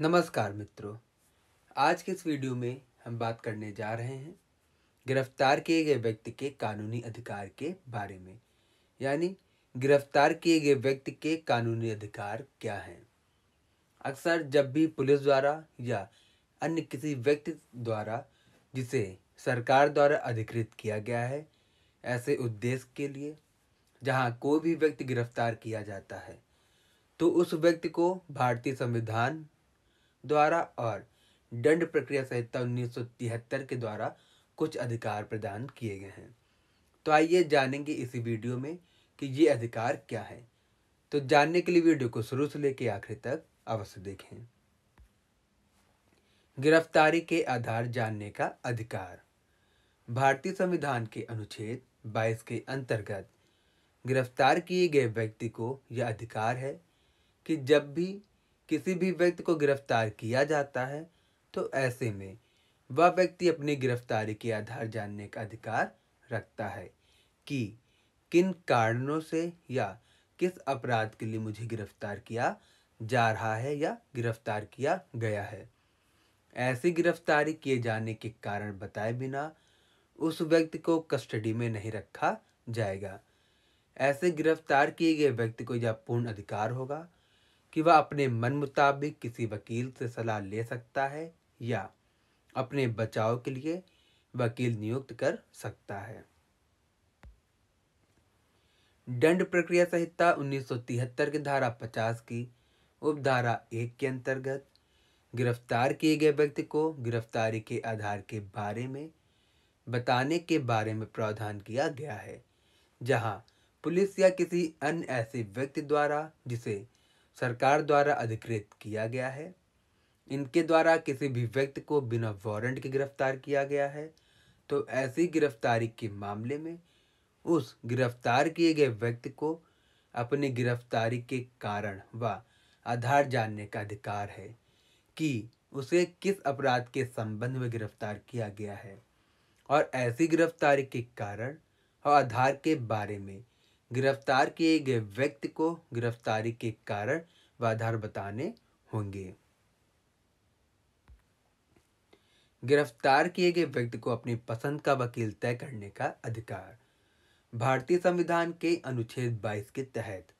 नमस्कार मित्रों। आज के इस वीडियो में हम बात करने जा रहे हैं गिरफ्तार किए गए व्यक्ति के कानूनी अधिकार के बारे में। यानी गिरफ्तार किए गए व्यक्ति के कानूनी अधिकार क्या हैं। अक्सर जब भी पुलिस द्वारा या अन्य किसी व्यक्ति द्वारा जिसे सरकार द्वारा अधिकृत किया गया है ऐसे उद्देश्य के लिए जहां कोई भी व्यक्ति गिरफ्तार किया जाता है तो उस व्यक्ति को भारतीय संविधान द्वारा और दंड प्रक्रिया संहिता 1973 के द्वारा कुछ अधिकार प्रदान किए गए हैं। तो आइए जानेंगे इसी वीडियो में कि ये अधिकार क्या है। तो जानने के लिए वीडियो को शुरू से लेकर आखिर तक अवश्य देखें। गिरफ्तारी के आधार जानने का अधिकार। भारतीय संविधान के अनुच्छेद 22 के अंतर्गत गिरफ्तार किए गए व्यक्ति को यह अधिकार है कि जब भी किसी भी व्यक्ति को गिरफ्तार किया जाता है तो ऐसे में वह व्यक्ति अपनी गिरफ्तारी के आधार जानने का अधिकार रखता है कि किन कारणों से या किस अपराध के लिए मुझे गिरफ्तार किया जा रहा है या गिरफ्तार किया गया है। ऐसी गिरफ्तारी किए जाने के कारण बताए बिना उस व्यक्ति को कस्टडी में नहीं रखा जाएगा। ऐसे गिरफ्तार किए गए व्यक्ति को यह पूर्ण अधिकार होगा कि वह अपने मन मुताबिक किसी वकील से सलाह ले सकता है या अपने बचाव के लिए वकील नियुक्त कर सकता है। दंड प्रक्रिया संहिता 1973 की धारा 50 की उपधारा 1 के अंतर्गत गिरफ्तार किए गए व्यक्ति को गिरफ्तारी के आधार के बारे में बताने के बारे में प्रावधान किया गया है, जहां पुलिस या किसी अन्य ऐसे व्यक्ति द्वारा जिसे सरकार द्वारा अधिकृत किया गया है, इनके द्वारा किसी भी व्यक्ति को बिना वारंट के गिरफ्तार किया गया है तो ऐसी गिरफ्तारी के मामले में उस गिरफ्तार किए गए व्यक्ति को अपनी गिरफ्तारी के कारण व आधार जानने का अधिकार है कि उसे किस अपराध के संबंध में गिरफ्तार किया गया है और ऐसी गिरफ्तारी के कारण और आधार के बारे में गिरफ्तार किए गए व्यक्ति को गिरफ्तारी के कारण व आधार बताने होंगे। गिरफ्तार किए गए व्यक्ति को अपनी पसंद का वकील तय करने का अधिकार। भारतीय संविधान के अनुच्छेद 22 के तहत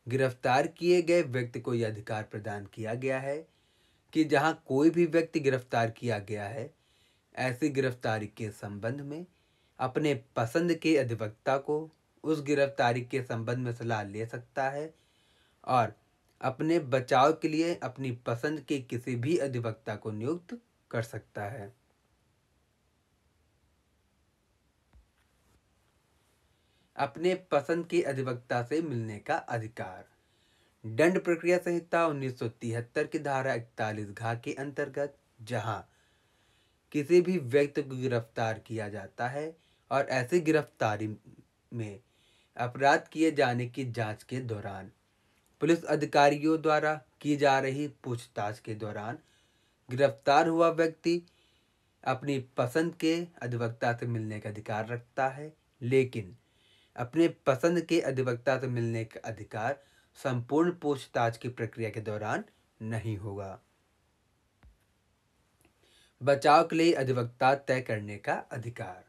गिरफ्तार किए गए व्यक्ति को यह अधिकार प्रदान किया गया है कि जहां कोई भी व्यक्ति गिरफ्तार किया गया है ऐसी गिरफ्तारी के संबंध में अपने पसंद के अधिवक्ता को उस गिरफ्तारी के संबंध में सलाह ले सकता है और अपने बचाव के लिए अपनी पसंद के किसी भी अधिवक्ता को नियुक्त कर सकता है। अपने पसंद के अधिवक्ता से मिलने का अधिकार। दंड प्रक्रिया संहिता 1973 की धारा 41 घ के अंतर्गत जहां किसी भी व्यक्ति को गिरफ्तार किया जाता है और ऐसी गिरफ्तारी में अपराध किए जाने की जांच के दौरान पुलिस अधिकारियों द्वारा की जा रही पूछताछ के दौरान गिरफ्तार हुआ व्यक्ति अपनी पसंद के अधिवक्ता से मिलने का अधिकार रखता है, लेकिन अपने पसंद के अधिवक्ता से मिलने का अधिकार संपूर्ण पूछताछ की प्रक्रिया के दौरान नहीं होगा। बचाव के लिए अधिवक्ता तय करने का अधिकार।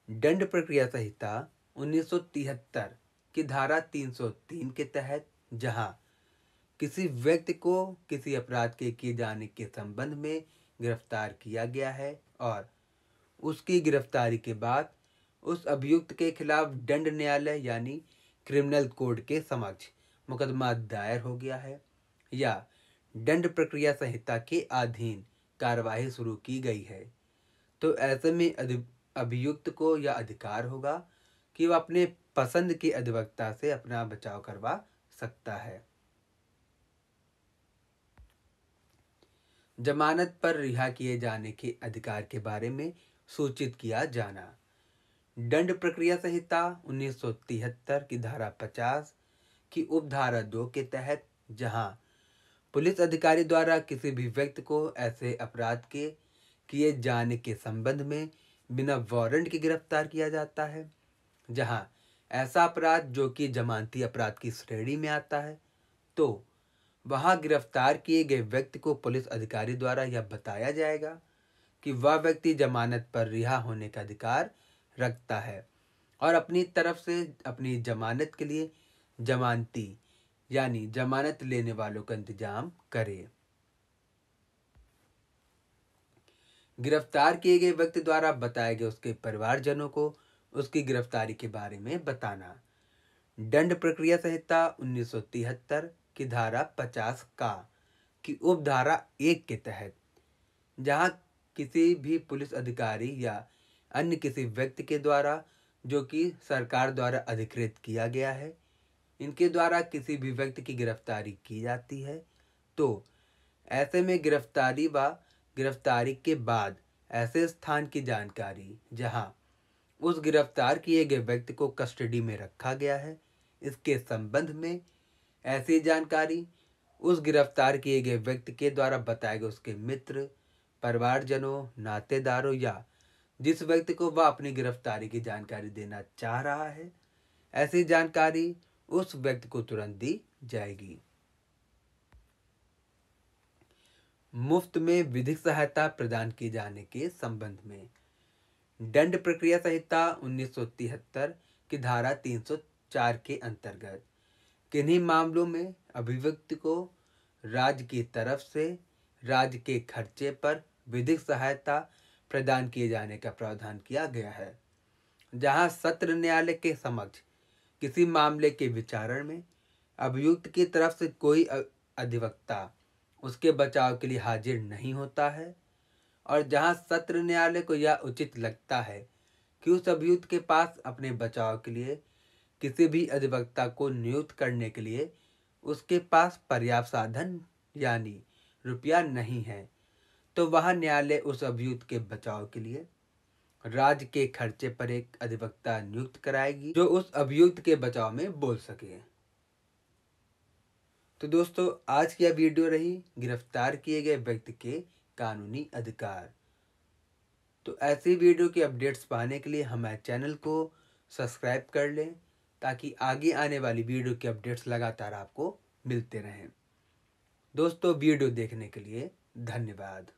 दंड प्रक्रिया संहिता 1973 की धारा 303 के तहत जहां किसी व्यक्ति को किसी अपराध के किए जाने के संबंध में गिरफ्तार किया गया है और उसकी गिरफ्तारी के बाद उस अभियुक्त के खिलाफ दंड न्यायालय यानी क्रिमिनल कोड के समक्ष मुकदमा दायर हो गया है या दंड प्रक्रिया संहिता के अधीन कार्यवाही शुरू की गई है तो ऐसे में अभियुक्त को यह अधिकार होगा कि वह अपने पसंद के अधिवक्ता से अपना बचाव करवा सकता है। जमानत पर रिहा किए जाने के अधिकार के बारे में सूचित किया जाना। दंड प्रक्रिया संहिता 1973 की धारा 50 की उपधारा 2 के तहत जहां पुलिस अधिकारी द्वारा किसी भी व्यक्ति को ऐसे अपराध के किए जाने के संबंध में बिना वारंट के गिरफ्तार किया जाता है, जहां ऐसा अपराध जो कि जमानती अपराध की श्रेणी में आता है, तो वहां गिरफ्तार किए गए व्यक्ति को पुलिस अधिकारी द्वारा यह बताया जाएगा कि वह व्यक्ति जमानत पर रिहा होने का अधिकार रखता है और अपनी तरफ से अपनी जमानत के लिए जमानती यानी जमानत लेने वालों का इंतजाम करे। गिरफ्तार किए गए व्यक्ति द्वारा बताए गए उसके परिवारजनों को उसकी गिरफ्तारी के बारे में बताना। दंड प्रक्रिया संहिता 1973 की धारा 50 का की उपधारा 1 के तहत जहां किसी भी पुलिस अधिकारी या अन्य किसी व्यक्ति के द्वारा जो कि सरकार द्वारा अधिकृत किया गया है, इनके द्वारा किसी भी व्यक्ति की गिरफ्तारी की जाती है, तो ऐसे में गिरफ्तारी व गिरफ्तारी के बाद ऐसे स्थान की जानकारी जहां उस गिरफ्तार किए गए व्यक्ति को कस्टडी में रखा गया है, इसके संबंध में ऐसी जानकारी उस गिरफ्तार किए गए व्यक्ति के द्वारा बताए गए उसके मित्र, परिवारजनों, नातेदारों या जिस व्यक्ति को वह अपनी गिरफ्तारी की जानकारी देना चाह रहा है, ऐसी जानकारी उस व्यक्ति को तुरंत दी जाएगी। मुफ्त में विधिक सहायता प्रदान किए जाने के संबंध में दंड प्रक्रिया संहिता 1973 की धारा 304 के अंतर्गत किन्हीं मामलों में अभियुक्त को राज्य की तरफ से राज्य के खर्चे पर विधिक सहायता प्रदान किए जाने का प्रावधान किया गया है। जहां सत्र न्यायालय के समक्ष किसी मामले के विचारण में अभियुक्त की तरफ से कोई अधिवक्ता उसके बचाव के लिए हाजिर नहीं होता है और जहां सत्र न्यायालय को यह उचित लगता है कि उस अभियुक्त के पास अपने बचाव के लिए किसी भी अधिवक्ता को नियुक्त करने के लिए उसके पास पर्याप्त साधन यानी रुपया नहीं है, तो वह न्यायालय उस अभियुक्त के बचाव के लिए राज्य के खर्चे पर एक अधिवक्ता नियुक्त कराएगी जो उस अभियुक्त के बचाव में बोल सके। तो दोस्तों, आज की यह वीडियो रही गिरफ्तार किए गए व्यक्ति के कानूनी अधिकार। तो ऐसी वीडियो की अपडेट्स पाने के लिए हमारे चैनल को सब्सक्राइब कर लें ताकि आगे आने वाली वीडियो की अपडेट्स लगातार आपको मिलते रहें। दोस्तों, वीडियो देखने के लिए धन्यवाद।